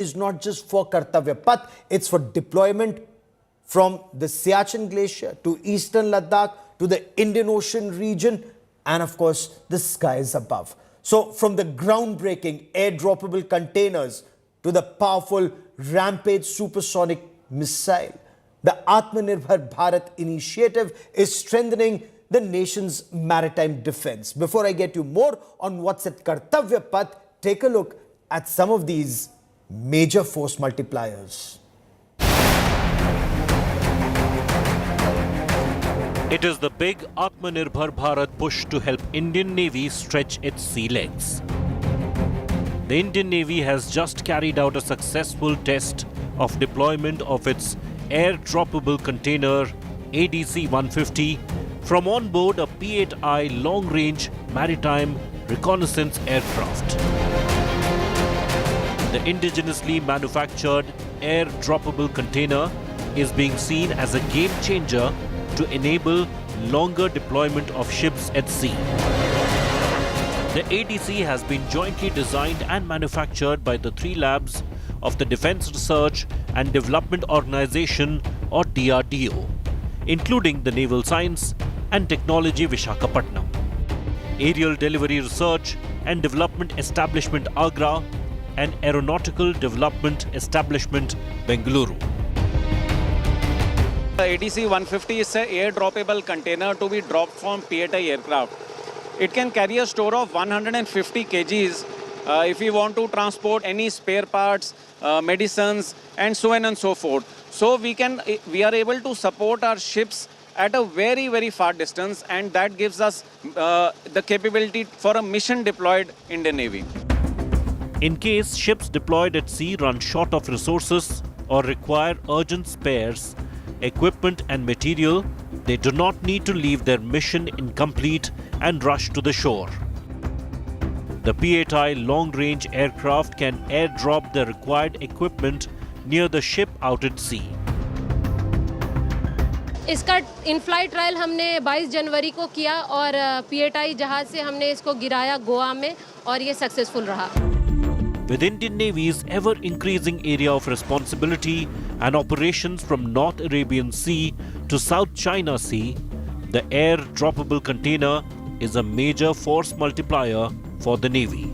is not just for Kartavya Path, it's for deployment from the Siachen Glacier to eastern Ladakh to the Indian Ocean region and of course the skies above. So from the groundbreaking air-droppable containers to the powerful Rampage supersonic missile, the Atmanirbhar Bharat initiative is strengthening the nation's maritime defense. Before I get you more on what's at Kartavya Path, take a look at some of these major force multipliers. It is the big Atmanirbhar Bharat push to help Indian Navy stretch its sea legs. The Indian Navy has just carried out a successful test of deployment of its air-droppable container ADC-150 from on board a P-8I long-range maritime reconnaissance aircraft. The indigenously manufactured air-droppable container is being seen as a game-changer to enable longer deployment of ships at sea. The ADC has been jointly designed and manufactured by the three labs of the Defence Research and Development Organization or DRDO, including the Naval Science and Technology Visakhapatnam, Aerial Delivery Research and Development Establishment Agra, and Aeronautical Development Establishment Bengaluru. The ADC-150 is an air-droppable container to be dropped from P-8I aircraft. It can carry a store of 150 kgs if we want to transport any spare parts, medicines, and so on and so forth. So we are able to support our ships at a very, very far distance, and that gives us the capability for a mission deployed Indian Navy. In case ships deployed at sea run short of resources or require urgent spares, equipment and material, they do not need to leave their mission incomplete and rush to the shore. The P-8I long-range aircraft can airdrop the required equipment near the ship out at sea. इसका in-flight trial हमने 22 जनवरी को किया और P-8I जहाज से हमने इसको गिराया गोवा में और ये सक्सेसफुल रहा. With Indian Navy's ever-increasing area of responsibility and operations from North Arabian Sea to South China Sea, the air-droppable container is a major force multiplier for the Navy.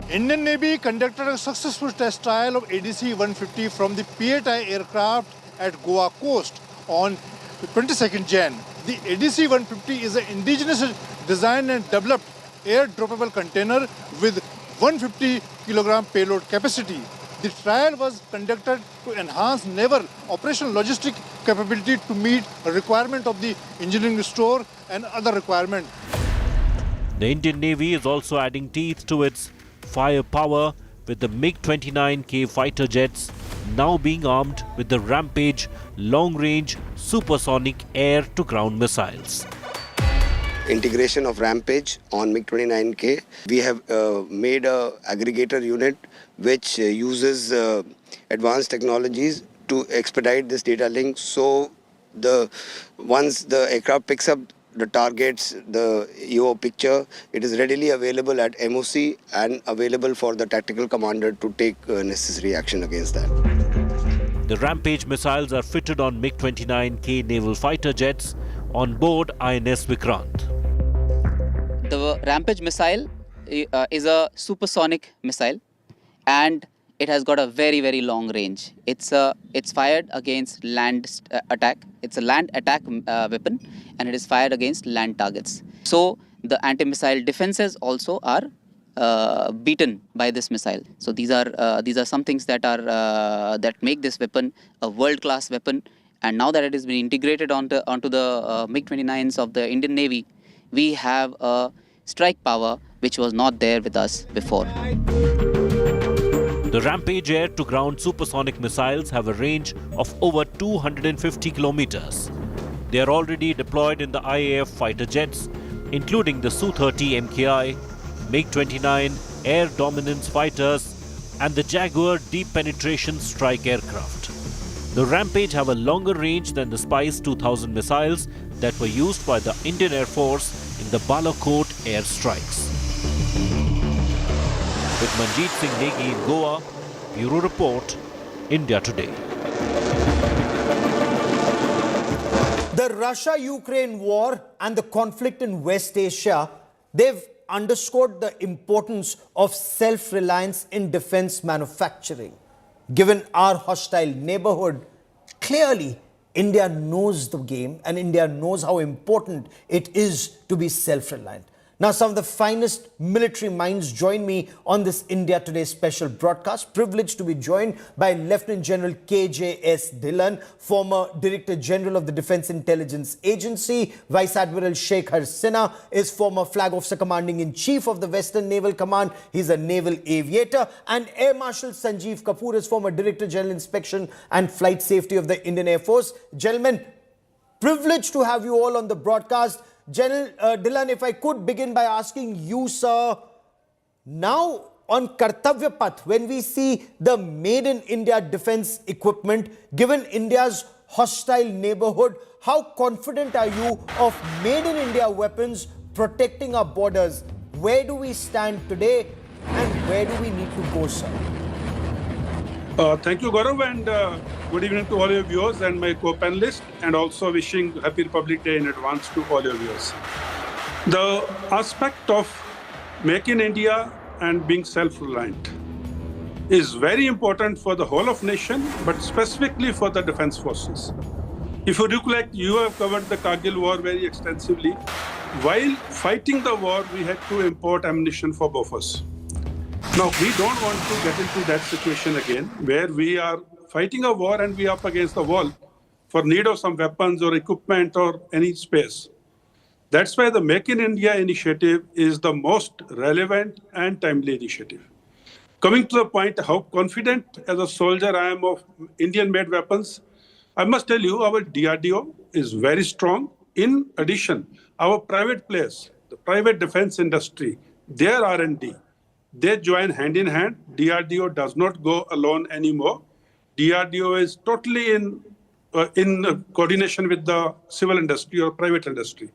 Indian Navy conducted a successful test trial of ADC-150 from the P-8I aircraft at Goa coast on 22nd Jan. The ADC-150 is an indigenous designed and developed air-droppable container with 150 kilogram payload capacity. The trial was conducted to enhance naval operational logistic capability to meet a requirement of the engineering store and other requirements. The Indian Navy is also adding teeth to its firepower with the MiG-29K fighter jets now being armed with the Rampage long-range supersonic air-to-ground missiles. Integration of Rampage on MiG-29K. We have made a aggregator unit which uses advanced technologies to expedite this data link. So once the aircraft picks up the targets, the EO picture, it is readily available at MOC and available for the tactical commander to take necessary action against that. The Rampage missiles are fitted on MiG-29K naval fighter jets on board INS Vikrant. The Rampage missile is a supersonic missile and it has got a very, very long range. It's fired against land attack. It's a land attack weapon and it is fired against land targets. So the anti-missile defenses also are beaten by this missile. So these are some things that make this weapon a world-class weapon. And now that it has been integrated onto the MiG-29s of the Indian Navy, we have a strike power which was not there with us before. The Rampage air-to-ground supersonic missiles have a range of over 250 kilometers. They are already deployed in the IAF fighter jets, including the Su-30 MKI, MiG-29 air dominance fighters, and the Jaguar deep penetration strike aircraft. The Rampage have a longer range than the Spice 2000 missiles that were used by the Indian Air Force in the Balakot air strikes. With Manjeet Singh Negi in Goa, Bureau Report, India Today. The Russia-Ukraine war and the conflict in West Asia, they've underscored the importance of self-reliance in defense manufacturing. Given our hostile neighborhood, clearly India knows the game and India knows how important it is to be self-reliant. Now, some of the finest military minds join me on this India Today special broadcast. Privileged to be joined by Lieutenant General K.J.S. Dhillon, former Director General of the Defence Intelligence Agency. Vice Admiral Sheikh Harsina is former Flag Officer Commanding-in-Chief of the Western Naval Command. He's a naval aviator. And Air Marshal Sanjeev Kapoor is former Director General Inspection and Flight Safety of the Indian Air Force. Gentlemen, privileged to have you all on the broadcast. General Dhillon, if I could begin by asking you, sir, now on Kartavya Path, when we see the made in India defense equipment, given India's hostile neighborhood, how confident are you of made in India weapons protecting our borders? Where do we stand today and where do we need to go, sir? Thank you, Gaurav, and good evening to all your viewers and my co-panelists, and also wishing Happy Republic Day in advance to all your viewers. The aspect of Make in India and being self-reliant is very important for the whole of nation, but specifically for the defense forces. If you recollect, you have covered the Kargil war very extensively. While fighting the war, we had to import ammunition for Bofors. Now, we don't want to get into that situation again, where we are fighting a war and we are up against the wall for need of some weapons or equipment or any space. That's why the Make in India initiative is the most relevant and timely initiative. Coming to the point, how confident as a soldier I am of Indian-made weapons, I must tell you our DRDO is very strong. In addition, our private players, the private defense industry, their R&D, they join hand in hand. DRDO does not go alone anymore. DRDO is totally in coordination with the civil industry or private industry.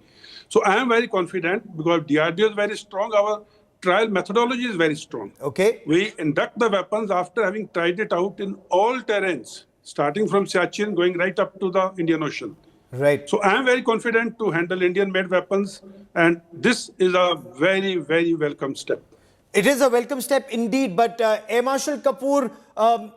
So I am very confident because DRDO is very strong. Our trial methodology is very strong. Okay. We induct the weapons after having tried it out in all terrains, starting from Siachen, going right up to the Indian Ocean. Right. So I am very confident to handle Indian-made weapons, and this is a very, very welcome step. It is a welcome step indeed, but Air Marshal Kapoor,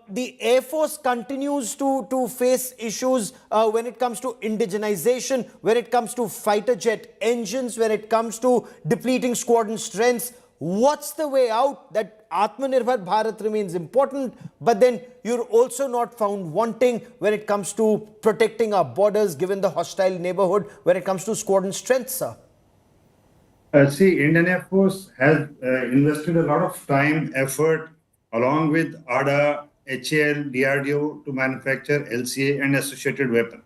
the Air Force continues to face issues when it comes to indigenization, when it comes to fighter jet engines, when it comes to depleting squadron strengths. What's the way out? That Atmanirbhar Bharat remains important, but then you're also not found wanting when it comes to protecting our borders, given the hostile neighborhood, when it comes to squadron strength, sir. See, Indian Air Force has invested a lot of time, effort, along with ADA, HAL, DRDO to manufacture LCA and associated weapon.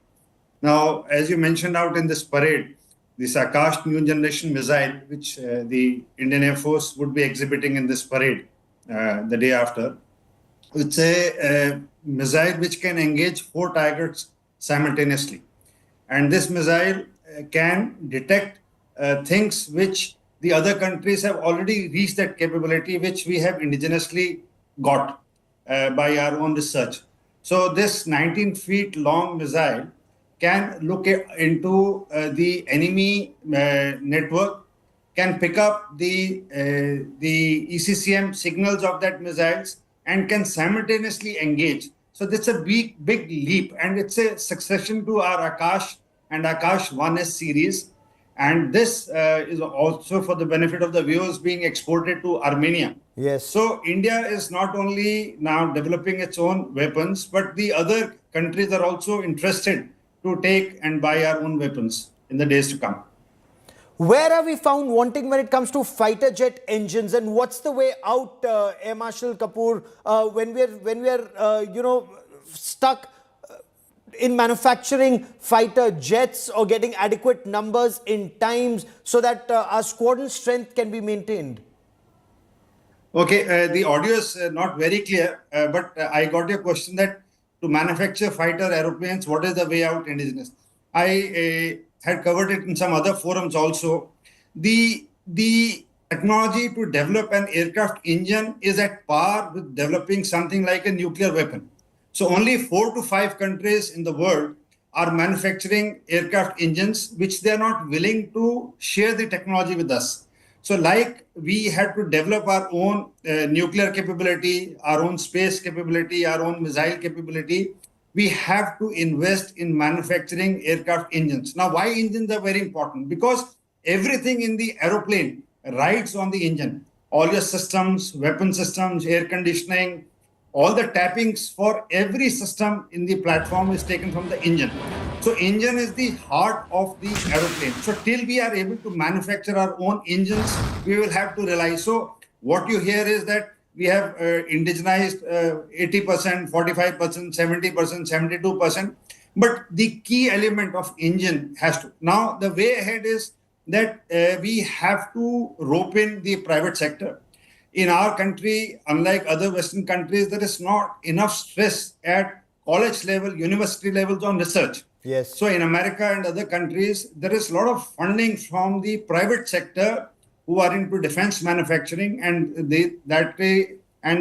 Now, as you mentioned out in this parade, this Akash new generation missile, which the Indian Air Force would be exhibiting in this parade the day after, it's a missile which can engage 4 targets simultaneously. And this missile can detect things which the other countries have already reached that capability, which we have indigenously got by our own research. So this 19 feet long missile can look into the enemy network, can pick up the ECCM signals of that missiles, and can simultaneously engage. So that's a big leap, and it's a succession to our Akash and Akash 1S series. And this is also for the benefit of the viewers being exported to Armenia. Yes. So India is not only now developing its own weapons, but the other countries are also interested to take and buy our own weapons in the days to come. Where are we found wanting when it comes to fighter jet engines, and what's the way out, Air Marshal Kapoor, when we're stuck in manufacturing fighter jets or getting adequate numbers in times so that our squadron strength can be maintained? Okay, the audio is not very clear, but I got your question that to manufacture fighter aeroplanes, what is the way out indigenous? I had covered it in some other forums also. The technology to develop an aircraft engine is at par with developing something like a nuclear weapon. So only 4 to 5 countries in the world are manufacturing aircraft engines, which they are not willing to share the technology with us. So like we had to develop our own nuclear capability, our own space capability, our own missile capability, we have to invest in manufacturing aircraft engines. Now, why engines are very important? Because everything in the aeroplane rides on the engine. All your systems, weapon systems, air conditioning, all the tappings for every system in the platform is taken from the engine. So engine is the heart of the aeroplane. So till we are able to manufacture our own engines, we will have to rely. So what you hear is that we have indigenized 80%, 45%, 70%, 72%. But the key element of engine has to. Now, the way ahead is that we have to rope in the private sector. In our country, unlike other Western countries, there is not enough stress at college level, university levels on research. Yes. So in America and other countries, there is a lot of funding from the private sector who are into defense manufacturing, and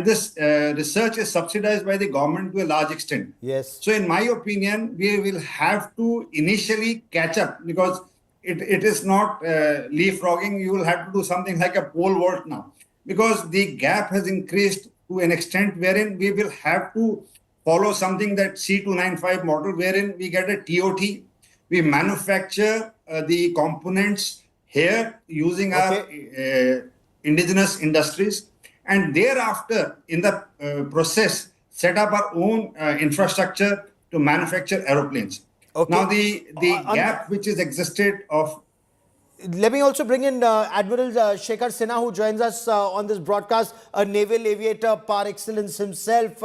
this research is subsidized by the government to a large extent. Yes. So in my opinion, we will have to initially catch up, because it is not leapfrogging. You will have to do something like a pole vault now, because the gap has increased to an extent wherein we will have to follow something that C295 model, wherein we get a TOT, we manufacture the components here using our indigenous industries, and thereafter in the process set up our own infrastructure to manufacture aeroplanes. Now the gap which is existed of. Let me also bring in Admiral Shekhar Sinha, who joins us on this broadcast, a naval aviator par excellence himself.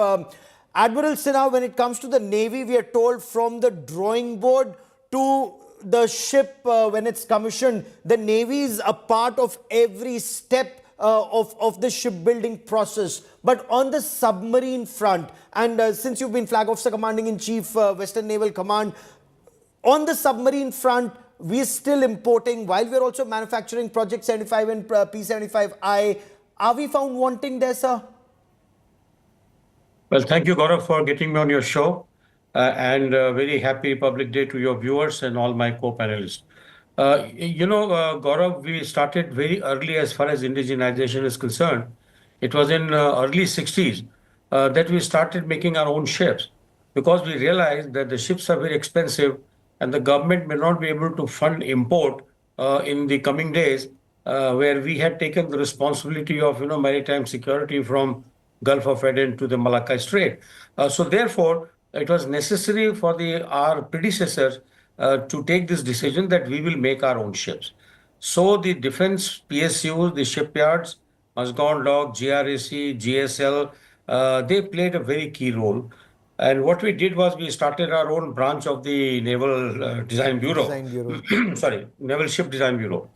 Admiral Sinha, when it comes to the Navy, we are told from the drawing board to the ship when it's commissioned, the Navy is a part of every step of the shipbuilding process. But on the submarine front, and since you've been Flag Officer Commanding in Chief, Western Naval Command, on the submarine front, we're still importing, while we're also manufacturing Project 75 and P75I. Are we found wanting there, sir? Well, thank you, Gaurav, for getting me on your show. And very happy Republic Day to your viewers and all my co-panelists. Gaurav, we started very early as far as indigenization is concerned. It was in early 60s that we started making our own ships, because we realized that the ships are very expensive and the government may not be able to fund import in the coming days, where we had taken the responsibility of maritime security from Gulf of Aden to the Malacca Strait. So therefore, it was necessary for our predecessors to take this decision that we will make our own ships. So the defense PSUs, the shipyards, Mazgaon Dock, GRAC, GSL, they played a very key role. And what we did was we started our own branch of the Naval Design Bureau. Sorry, Naval Ship Design Bureau.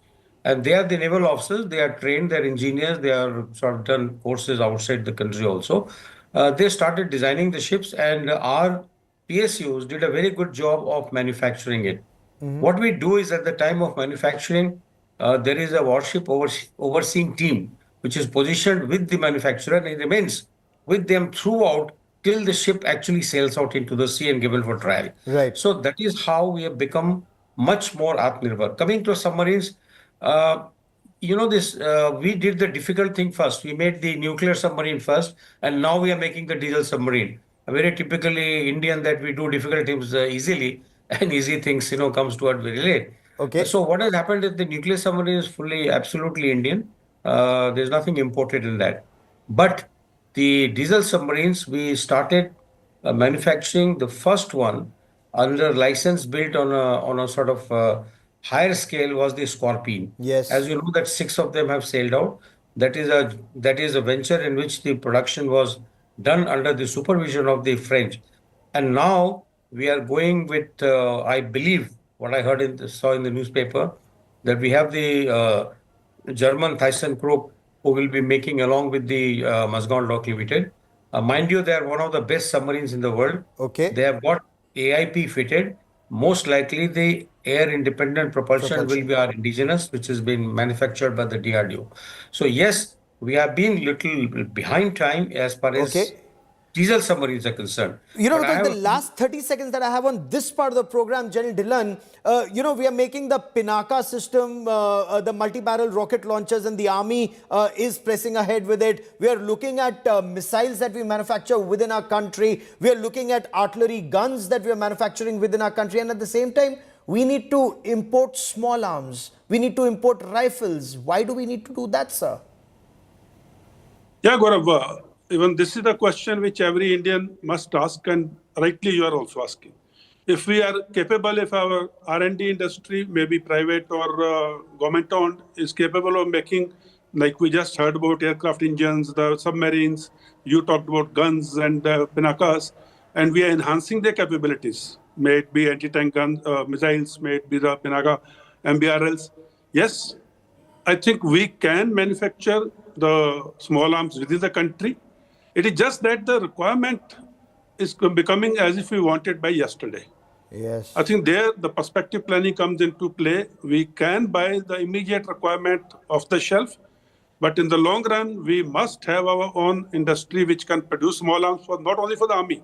And they are the naval officers. They are trained, they're engineers, they are sort of done courses outside the country also. They started designing the ships, and our PSUs did a very good job of manufacturing it. What we do is, at the time of manufacturing, there is a warship overseeing team which is positioned with the manufacturer, and it remains with them throughout till the ship actually sails out into the sea and given for trial. Right. So that is how we have become much more Atmanirbhar. Coming to submarines, we did the difficult thing first. We made the nuclear submarine first, and now we are making the diesel submarine. Very typically Indian that we do difficult things easily, and easy things, comes to us very late. Okay. So what has happened is the nuclear submarine is absolutely Indian. There's nothing imported in that. But the diesel submarines, we started manufacturing the first one under license built on a sort of higher scale was the Scorpion. Yes. As you know, that 6 of them have sailed out. That is a venture in which the production was done under the supervision of the French. And now we are going with, I believe, what I saw in the newspaper, that we have the German ThyssenKrupp, who will be making along with the Mazgaon Dock Limited. Mind you, they are one of the best submarines in the world. Okay. They have got AIP fitted, most likely the air independent propulsion will be our indigenous, which has been manufactured by the DRDO. So yes, we have been little behind time as far as Okay. diesel submarines are concerned. You know, But I the have last 30 seconds that I have on this part of the program, General Dillon, we are making the Pinaka system, the multi-barrel rocket launchers, and the army is pressing ahead with it. We are looking at missiles that we manufacture within our country. We are looking at artillery guns that we are manufacturing within our country. And at the same time, we need to import small arms. We need to import rifles. Why do we need to do that, sir? Yeah, Gaurav, even this is the question which every Indian must ask, and rightly you are also asking. If we are capable, if our R&D industry, maybe private or government-owned, is capable of making, like we just heard about aircraft engines, the submarines, you talked about guns and Pinakas, and we are enhancing their capabilities, may it be anti-tank gun missiles, may it be the Pinaka MBRLs. Yes, I think we can manufacture the small arms within the country. It is just that the requirement is becoming as if we wanted by yesterday. Yes. I think there the perspective planning comes into play. We can buy the immediate requirement off the shelf, but in the long run, we must have our own industry which can produce small arms for not only for the army,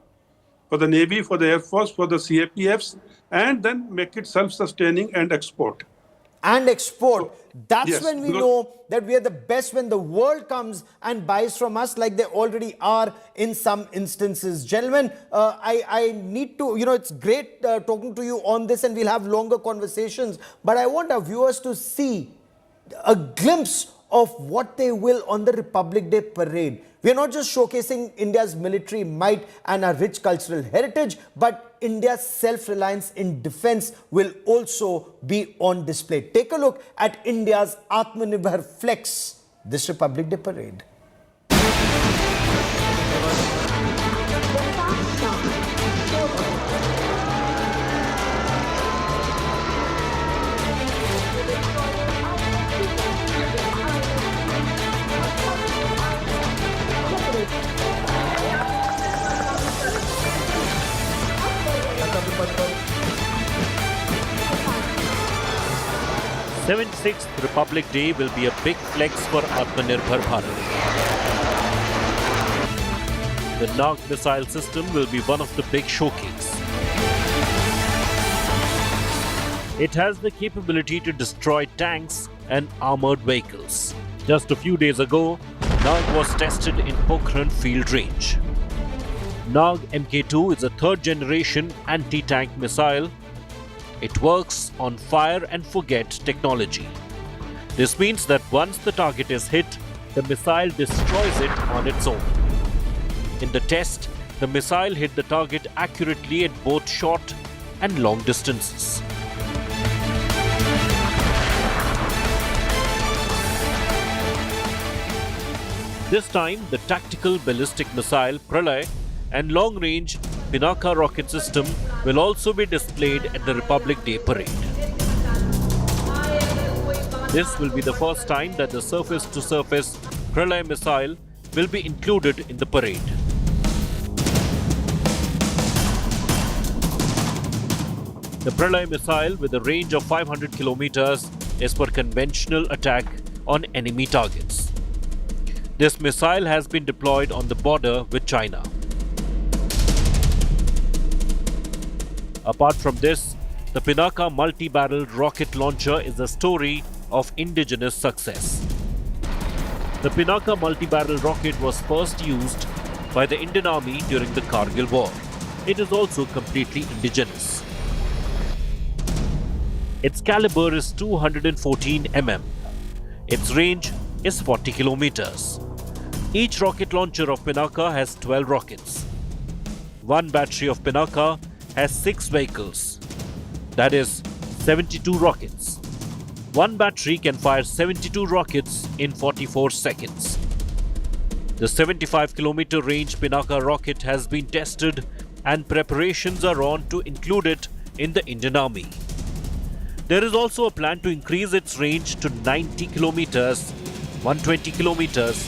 for the Navy, for the Air Force, for the CAPFs, and then make it self-sustaining and export. And export. That's yes, when we know that we are the best, when the world comes and buys from us like they already are in some instances. Gentlemen, I need to, it's great talking to you on this, and we'll have longer conversations, but I want our viewers to see a glimpse of what they will on the Republic Day parade. We are not just showcasing India's military might and our rich cultural heritage, but India's self-reliance in defense will also be on display. Take a look at India's Atmanirbhar Flex, this Republic Day parade. 76th Republic Day will be a big flex for Atmanirbhar Bharat. The Nag missile system will be one of the big showcase. It has the capability to destroy tanks and armored vehicles. Just a few days ago, Nag was tested in Pokhran field range. Nag Mk2 is a third-generation anti-tank missile. It works on fire and forget technology. This means that once the target is hit, the missile destroys it on its own. In the test, the missile hit the target accurately at both short and long distances. This time, the tactical ballistic missile Pralay and long-range Pinaka rocket system will also be displayed at the Republic Day parade. This will be the first time that the surface-to-surface Pralay missile will be included in the parade. The Pralay missile, with a range of 500 kilometers, is for conventional attack on enemy targets. This missile has been deployed on the border with China. Apart from this, the Pinaka multi-barrel rocket launcher is a story of indigenous success. The Pinaka multi-barrel rocket was first used by the Indian Army during the Kargil War. It is also completely indigenous. Its caliber is 214 mm. Its range is 40 kilometers. Each rocket launcher of Pinaka has 12 rockets. One battery of Pinaka has 6 vehicles, that is 72 rockets. One battery can fire 72 rockets in 44 seconds. The 75-kilometer range Pinaka rocket has been tested and preparations are on to include it in the Indian Army. There is also a plan to increase its range to 90 kilometers, 120 kilometers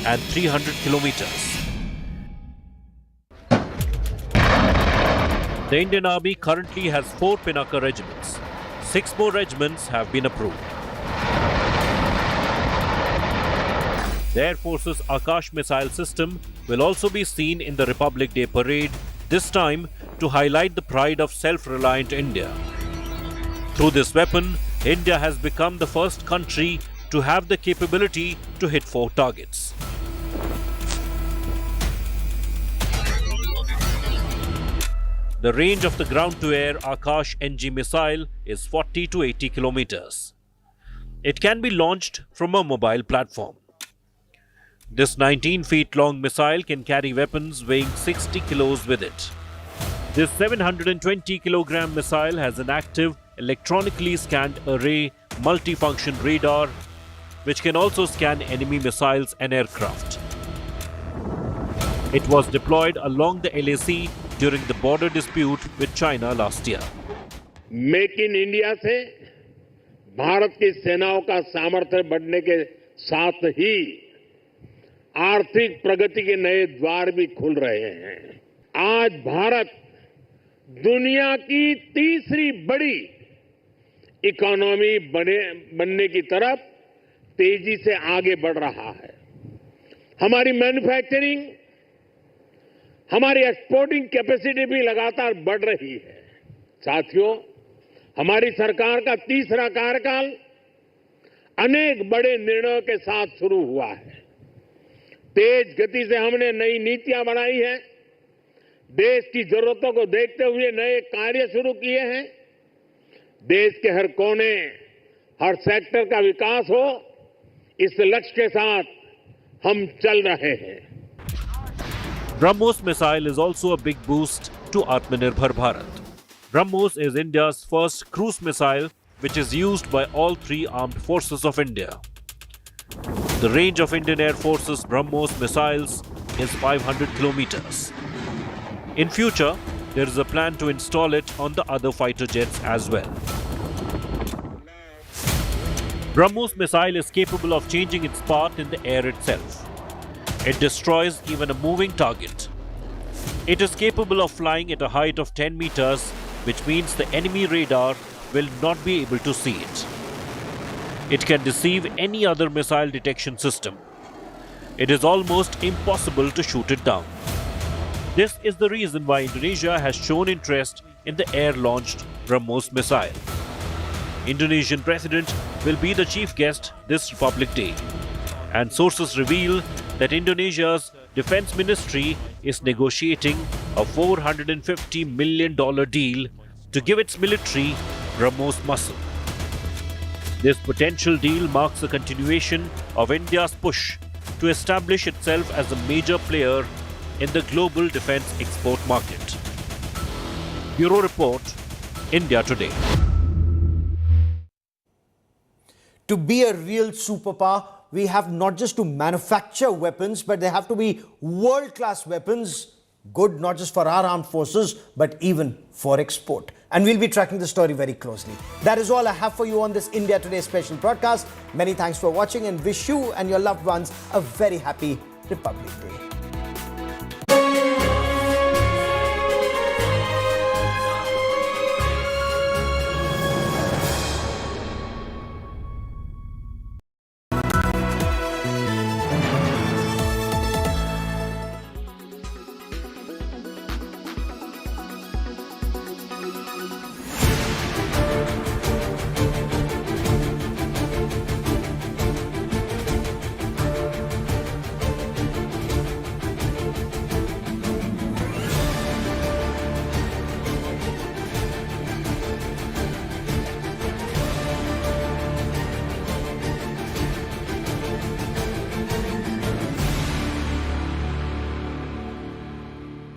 and 300 kilometers. The Indian Army currently has 4 Pinaka regiments. 6 more regiments have been approved. The Air Force's Akash missile system will also be seen in the Republic Day parade, this time to highlight the pride of self-reliant India. Through this weapon, India has become the first country to have the capability to hit 4 targets. The range of the ground-to-air Akash NG missile is 40 to 80 kilometers. It can be launched from a mobile platform. This 19 feet long missile can carry weapons weighing 60 kilos with it. This 720 kilogram missile has an active electronically scanned array multifunction radar, which can also scan enemy missiles and aircraft. It was deployed along the LAC during the border dispute with China last year. Make in India से भारत की सेनाओं का सामर्थ्य बढ़ने के साथ ही आर्थिक प्रगति के नए द्वार भी खुल रहे हैं। आज भारत दुनिया की तीसरी बड़ी इकोनॉमी बनने की तरफ तेजी से आगे बढ़ रहा है। हमारी मैन्युफैक्चरिंग, हमारी एक्सपोर्टिंग कैपेसिटी भी लगातार बढ़ रही है। साथियों, हमारी सरकार का तीसरा कार्यकाल अनेक बड़े निर्णयों के साथ शुरू हुआ है। तेज गति से हमने नई नीतियां बनाई हैं, देश की जरूरतों को देखते हुए नए कार्य शुरू किए हैं। देश के हर कोने, हर सेक्टर का विकास हो, इस लक्ष्य के साथ हम चल रहे हैं। BrahMos missile is also a big boost to Atmanirbhar Bharat. BrahMos is India's first cruise missile, which is used by all 3 armed forces of India. The range of Indian Air Force's BrahMos missiles is 500 kilometers. In future, there is a plan to install it on the other fighter jets as well. BrahMos missile is capable of changing its path in the air itself. It destroys even a moving target. It is capable of flying at a height of 10 meters, which means the enemy radar will not be able to see it. It can deceive any other missile detection system. It is almost impossible to shoot it down. This is the reason why Indonesia has shown interest in the air-launched BrahMos missile. Indonesian President will be the chief guest this Republic Day, and sources reveal that Indonesia's Defense Ministry is negotiating a $450 million deal to give its military BrahMos muscle. This potential deal marks a continuation of India's push to establish itself as a major player in the global defense export market. Bureau Report, India Today. To be a real superpower, we have not just to manufacture weapons, but they have to be world-class weapons, good not just for our armed forces, but even for export. And we'll be tracking the story very closely. That is all I have for you on this India Today special broadcast. Many thanks for watching and wish you and your loved ones a very happy Republic Day.